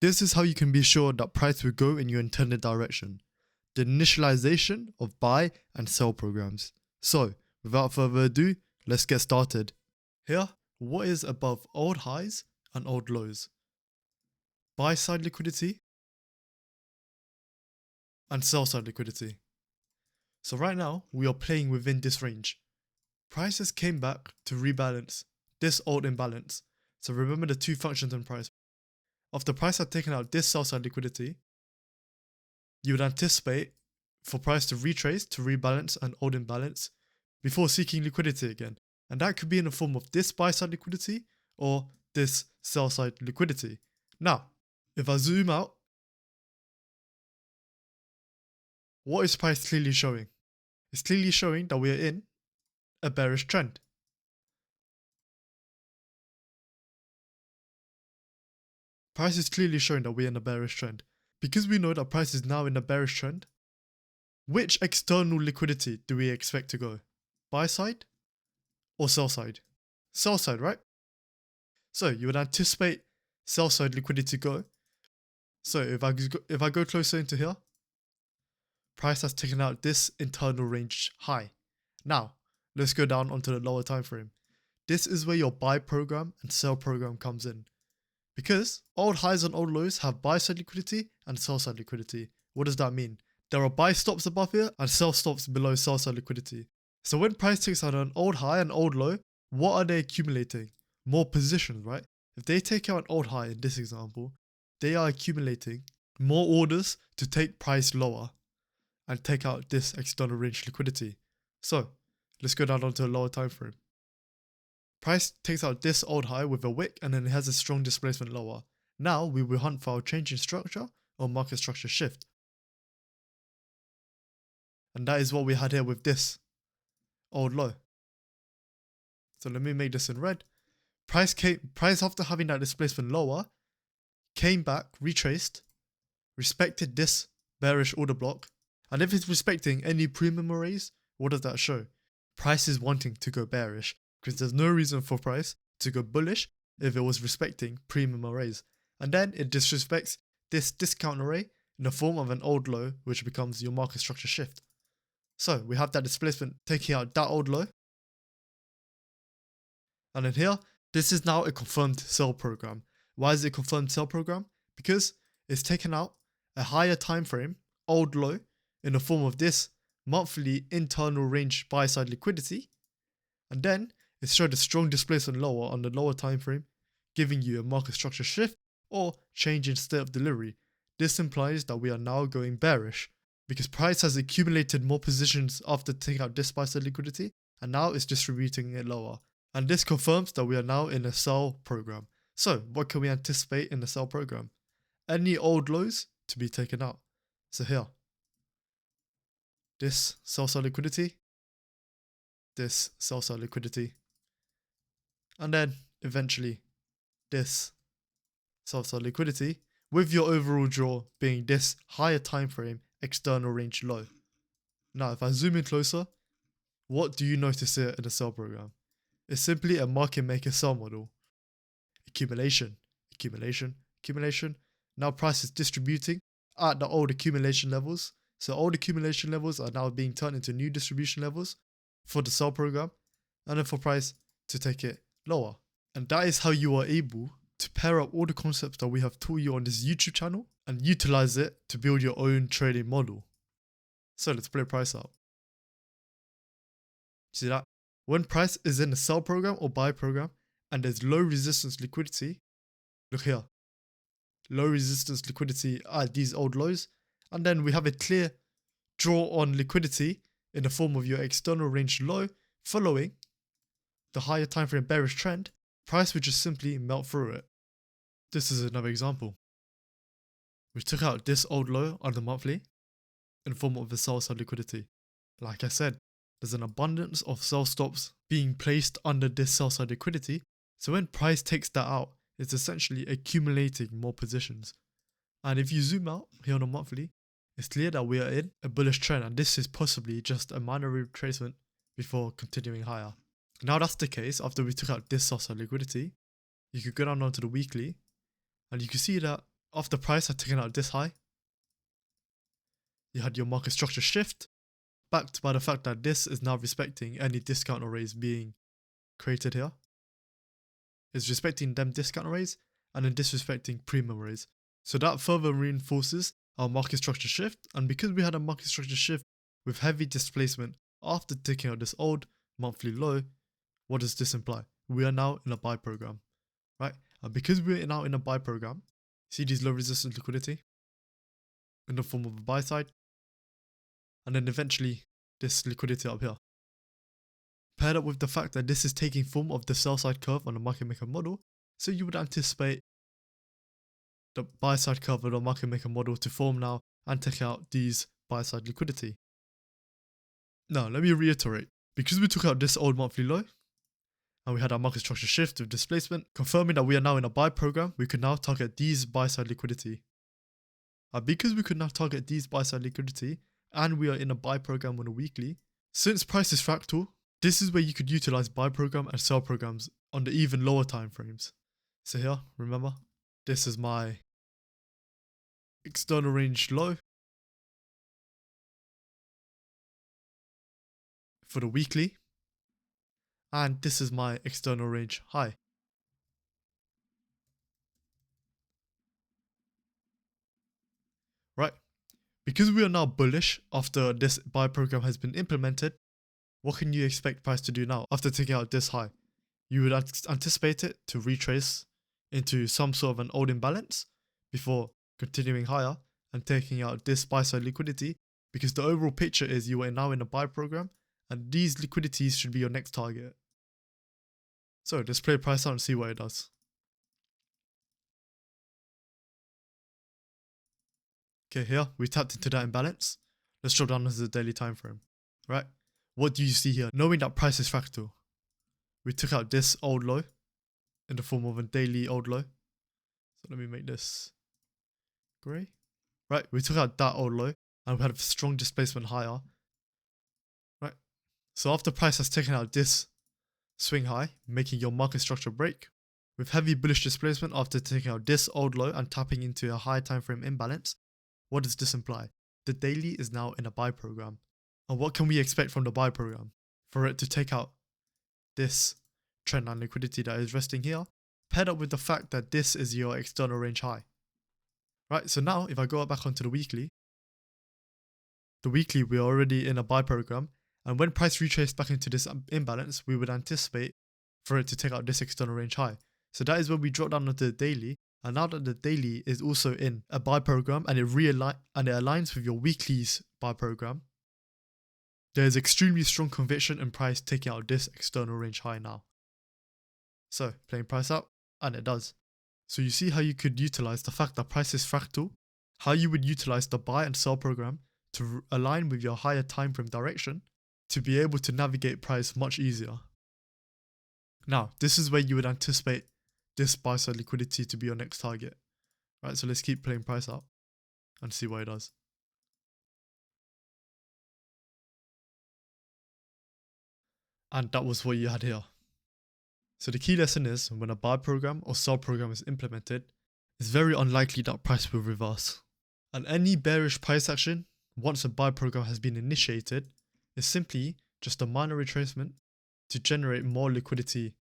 This is how you can be sure that price will go in your intended direction. The initialization of buy and sell programs. So, without further ado, let's get started. Here, what is above old highs and old lows? Buy side liquidity and sell side liquidity. So right now, we are playing within this range. Prices came back to rebalance this old imbalance. So remember the two functions in price. After price had taken out this sell side liquidity, you would anticipate for price to retrace to rebalance an old imbalance before seeking liquidity again. And that could be in the form of this buy side liquidity or this sell side liquidity. Now, if I zoom out, what is price clearly showing? It's clearly showing that we are in a bearish trend. Price is clearly showing that we're in a bearish trend. Because we know that price is now in a bearish trend, which external liquidity do we expect to go? Buy side or sell side? Sell side, right? So you would anticipate sell side liquidity to go. So if I go closer into here, price has taken out this internal range high. Now, let's go down onto the lower time frame. This is where your buy program and sell program comes in. Because old highs and old lows have buy side liquidity and sell side liquidity. What does that mean? There are buy stops above here and sell stops below sell side liquidity. So when price takes out an old high and old low, what are they accumulating? More positions, right? If they take out an old high in this example, they are accumulating more orders to take price lower and take out this external range liquidity. So let's go down onto a lower time frame. Price takes out this old high with a wick and then it has a strong displacement lower. Now we will hunt for a change in structure or market structure shift. And that is what we had here with this old low. So let me make this in red. Price after having that displacement lower, came back, retraced, respected this bearish order block. And if it's respecting any premium arrays, what does that show? Price is wanting to go bearish because there's no reason for price to go bullish if it was respecting premium arrays. And then it disrespects this discount array in the form of an old low, which becomes your market structure shift. So we have that displacement taking out that old low. And then here, this is now a confirmed sell program. Why is it a confirmed sell program? Because it's taken out a higher time frame, old low, in the form of this monthly internal range buy side liquidity. And then it showed a strong displacement lower on the lower time frame, giving you a market structure shift or change in state of delivery. This implies that we are now going bearish because price has accumulated more positions after taking out this buy side liquidity and now it's distributing it lower. And this confirms that we are now in a sell program. So what can we anticipate in the sell program? Any old lows to be taken out. So here, this sell side liquidity, this sell side liquidity, and then eventually this sell side liquidity with your overall draw being this higher time frame external range low. Now if I zoom in closer, what do you notice here in the sell program? It's simply a market maker sell model. Accumulation, accumulation, accumulation. Now price is distributing at the old accumulation levels. So old accumulation levels are now being turned into new distribution levels for the sell program and then for price to take it lower. And that is how you are able to pair up all the concepts that we have taught you on this YouTube channel and utilize it to build your own trading model. So let's play price out. See that? When price is in the sell program or buy program and there's low resistance liquidity, look here, low resistance liquidity at these old lows, and then we have a clear draw on liquidity in the form of your external range low following the higher time frame bearish trend, price would just simply melt through it. This is another example. We took out this old low on the monthly in the form of a sell side liquidity. Like I said, there's an abundance of sell stops being placed under this sell side liquidity. So when price takes that out, it's essentially accumulating more positions. And if you zoom out here on the monthly, it's clear that we are in a bullish trend and this is possibly just a minor retracement before continuing higher. Now that's the case after we took out this sell side liquidity, you could go down onto the weekly and you can see that after price had taken out this high, you had your market structure shift, backed by the fact that this is now respecting any discount arrays being created here. It's respecting them discount arrays and then disrespecting premium arrays. So that further reinforces our market structure shift, and because we had a market structure shift with heavy displacement after taking out this old monthly low, what does this imply? We are now in a buy program, right? And because we're now in a buy program, see these low resistance liquidity in the form of a buy side, and then eventually this liquidity up here. Paired up with the fact that this is taking form of the sell side curve on the market maker model, so you would anticipate the buy side curve of the market maker model to form now and take out these buy side liquidity. Now let me reiterate, because we took out this old monthly low and we had our market structure shift with displacement, confirming that we are now in a buy program, we could now target these buy side liquidity. And because we could now target these buy side liquidity and we are in a buy program on a weekly, since price is fractal, this is where you could utilize buy program and sell programs on the even lower time frames. So here, remember, this is my external range low for the weekly, and this is my external range high. Right, because we are now bullish after this buy program has been implemented, what can you expect price to do now after taking out this high? You would anticipate it to retrace into some sort of an old imbalance before continuing higher and taking out this buy side liquidity, because the overall picture is you are now in a buy program and these liquidities should be your next target. So let's play price out and see what it does. Okay, here we tapped into that imbalance. Let's drop down to the daily time frame. Right? What do you see here? Knowing that price is fractal, we took out this old low in the form of a daily old low. So let me make this grey. Right, we took out that old low and we had a strong displacement higher. Right, so after price has taken out this swing high, making your market structure break, with heavy bullish displacement after taking out this old low and tapping into a high time frame imbalance, what does this imply? The daily is now in a buy program. And what can we expect from the buy program? For it to take out this trendline liquidity that is resting here, paired up with the fact that this is your external range high. Right, so now if I go back onto the weekly we're already in a buy program, and when price retraced back into this imbalance, we would anticipate for it to take out this external range high. So that is when we drop down onto the daily, and now that the daily is also in a buy program and it aligns with your weekly's buy program, there is extremely strong conviction in price taking out this external range high now. So playing price out, and it does. So you see how you could utilize the fact that price is fractal, how you would utilize the buy and sell program to align with your higher time frame direction to be able to navigate price much easier. Now, this is where you would anticipate this buy side liquidity to be your next target. Right, so let's keep playing price out and see what it does. And that was what you had here. So the key lesson is, when a buy program or sell program is implemented, it's very unlikely that price will reverse. And any bearish price action, once a buy program has been initiated, is simply just a minor retracement to generate more liquidity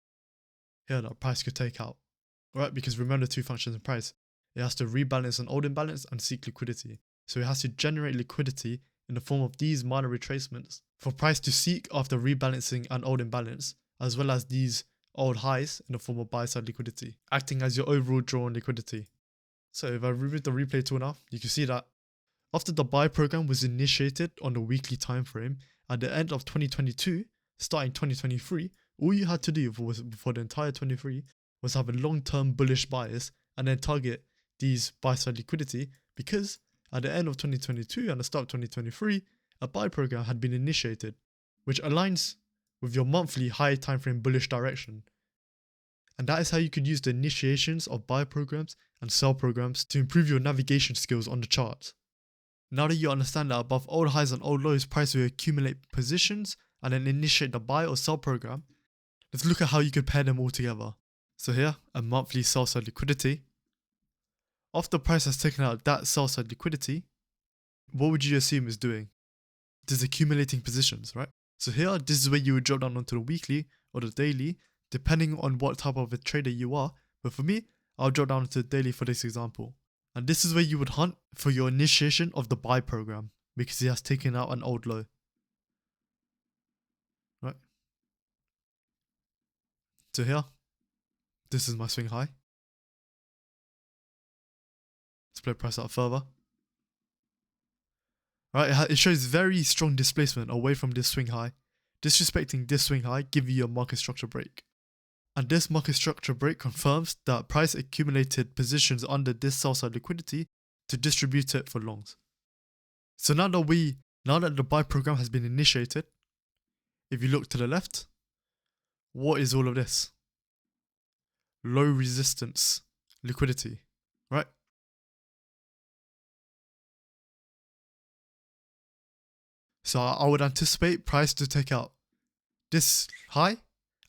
here that price could take out. Alright, because remember two functions in price. It has to rebalance an old imbalance and seek liquidity. So it has to generate liquidity in the form of these minor retracements for price to seek after rebalancing an old imbalance, as well as these old highs in the form of buy side liquidity, acting as your overall draw on liquidity. So if I remove the replay tool now, you can see that after the buy program was initiated on the weekly time frame at the end of 2022, starting 2023, all you had to do for the entire 23 was have a long-term bullish bias and then target these buy side liquidity, because at the end of 2022 and the start of 2023, a buy program had been initiated, which aligns with your monthly high time frame bullish direction. And that is how you could use the initiations of buy programs and sell programs to improve your navigation skills on the chart. Now that you understand that above old highs and old lows, price will accumulate positions and then initiate the buy or sell program, let's look at how you could pair them all together. So here, a monthly sell side liquidity after price has taken out that sell side liquidity, what would you assume is doing? It is accumulating positions, right? So here, this is where you would drop down onto the weekly or the daily, depending on what type of a trader you are. But for me, I'll drop down to the daily for this example. And this is where you would hunt for your initiation of the buy program, because it has taken out an old low. Right? So here, this is my swing high. Split price out further. Right, it shows very strong displacement away from this swing high. Disrespecting this swing high gives you a market structure break. And this market structure break confirms that price accumulated positions under this sell side liquidity to distribute it for longs. So now that the buy program has been initiated, if you look to the left, what is all of this? Low resistance liquidity, right? So I would anticipate price to take out this high,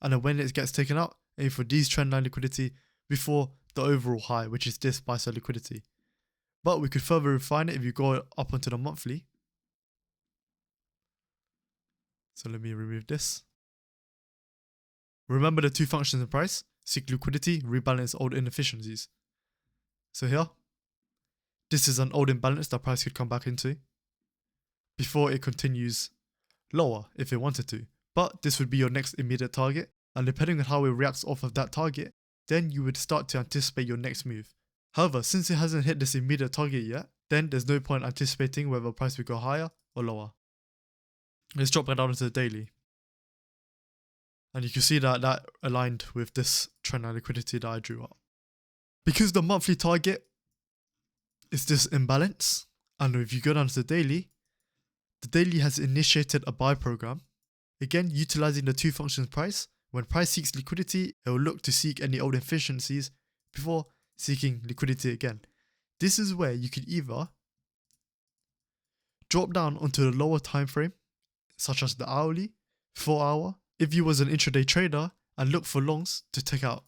and then when it gets taken out, aim for these trendline liquidity before the overall high, which is this buy side liquidity. But we could further refine it if you go up onto the monthly. So let me remove this. Remember the two functions in price: seek liquidity, rebalance old inefficiencies. So here, this is an old imbalance that price could come back into before it continues lower if it wanted to. But this would be your next immediate target, and depending on how it reacts off of that target, then you would start to anticipate your next move. However, since it hasn't hit this immediate target yet, then there's no point anticipating whether price will go higher or lower. Let's drop that down into the daily. And you can see that aligned with this trendline liquidity that I drew up. Because the monthly target is this imbalance, and if you go down to the daily has initiated a buy program. Again, utilizing the two functions price. When price seeks liquidity, it will look to seek any old inefficiencies before seeking liquidity again. This is where you could either drop down onto the lower time frame, such as the hourly, 4 hour, if you was an intraday trader, and look for longs to take out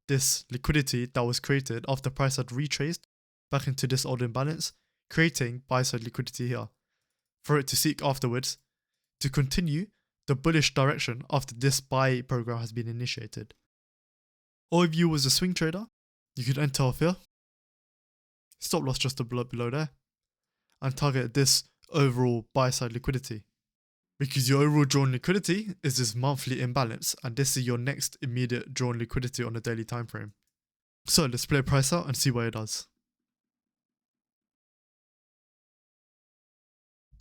this liquidity that was created after price had retraced back into this old imbalance, creating buy side liquidity here, for it to seek afterwards to continue the bullish direction after this buy program has been initiated. Or if you was a swing trader, you could enter off here, stop loss just below there, and target this overall buy side liquidity. Because your overall drawn liquidity is this monthly imbalance, and this is your next immediate drawn liquidity on a daily time frame. So let's play price out and see what it does.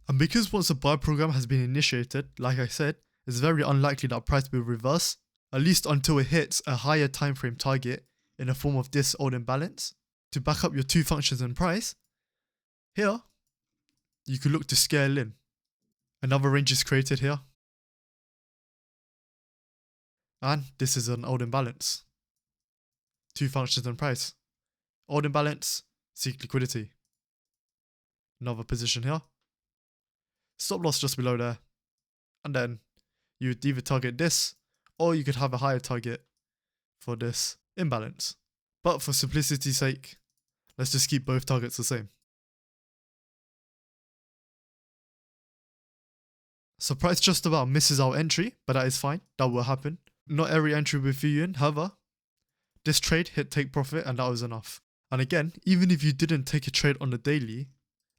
And because once a buy program has been initiated, like I said, it's very unlikely that price will reverse, at least until it hits a higher time frame target in the form of this old imbalance. To back up your two functions in price, here, you could look to scale in. Another range is created here. And this is an old imbalance. Two functions in price. Old imbalance, seek liquidity. Another position here. Stop loss just below there. And then you would either target this, or you could have a higher target for this imbalance. But for simplicity's sake, let's just keep both targets the same. So price just about misses our entry, but that is fine, that will happen. Not every entry will fill you in, however, this trade hit take profit and that was enough. And again, even if you didn't take a trade on the daily,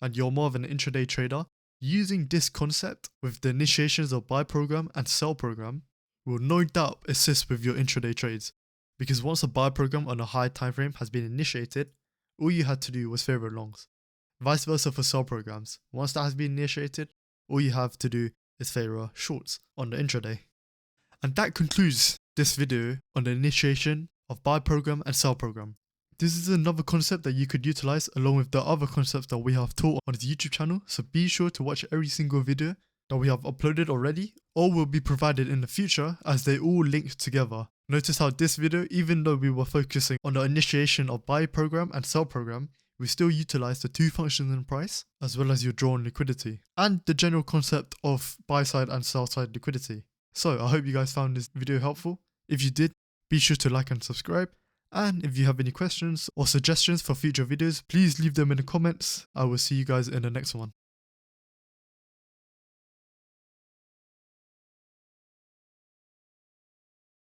and you're more of an intraday trader, using this concept with the initiations of buy program and sell program will no doubt assist with your intraday trades. Because once a buy program on a high time frame has been initiated, all you had to do was favor longs. Vice versa for sell programs. Once that has been initiated, all you have to do is favor shorts on the intraday. And that concludes this video on the initiation of buy program and sell program. This is another concept that you could utilize along with the other concepts that we have taught on this YouTube channel, so be sure to watch every single video that we have uploaded already or will be provided in the future, as they all link together. Notice how this video, even though we were focusing on the initiation of buy program and sell program, we still utilize the two functions in price as well as your drawn liquidity and the general concept of buy side and sell side liquidity. So I hope you guys found this video helpful. If you did, be sure to like and subscribe, And if you have any questions or suggestions for future videos, please leave them in the comments. I will see you guys in the next one.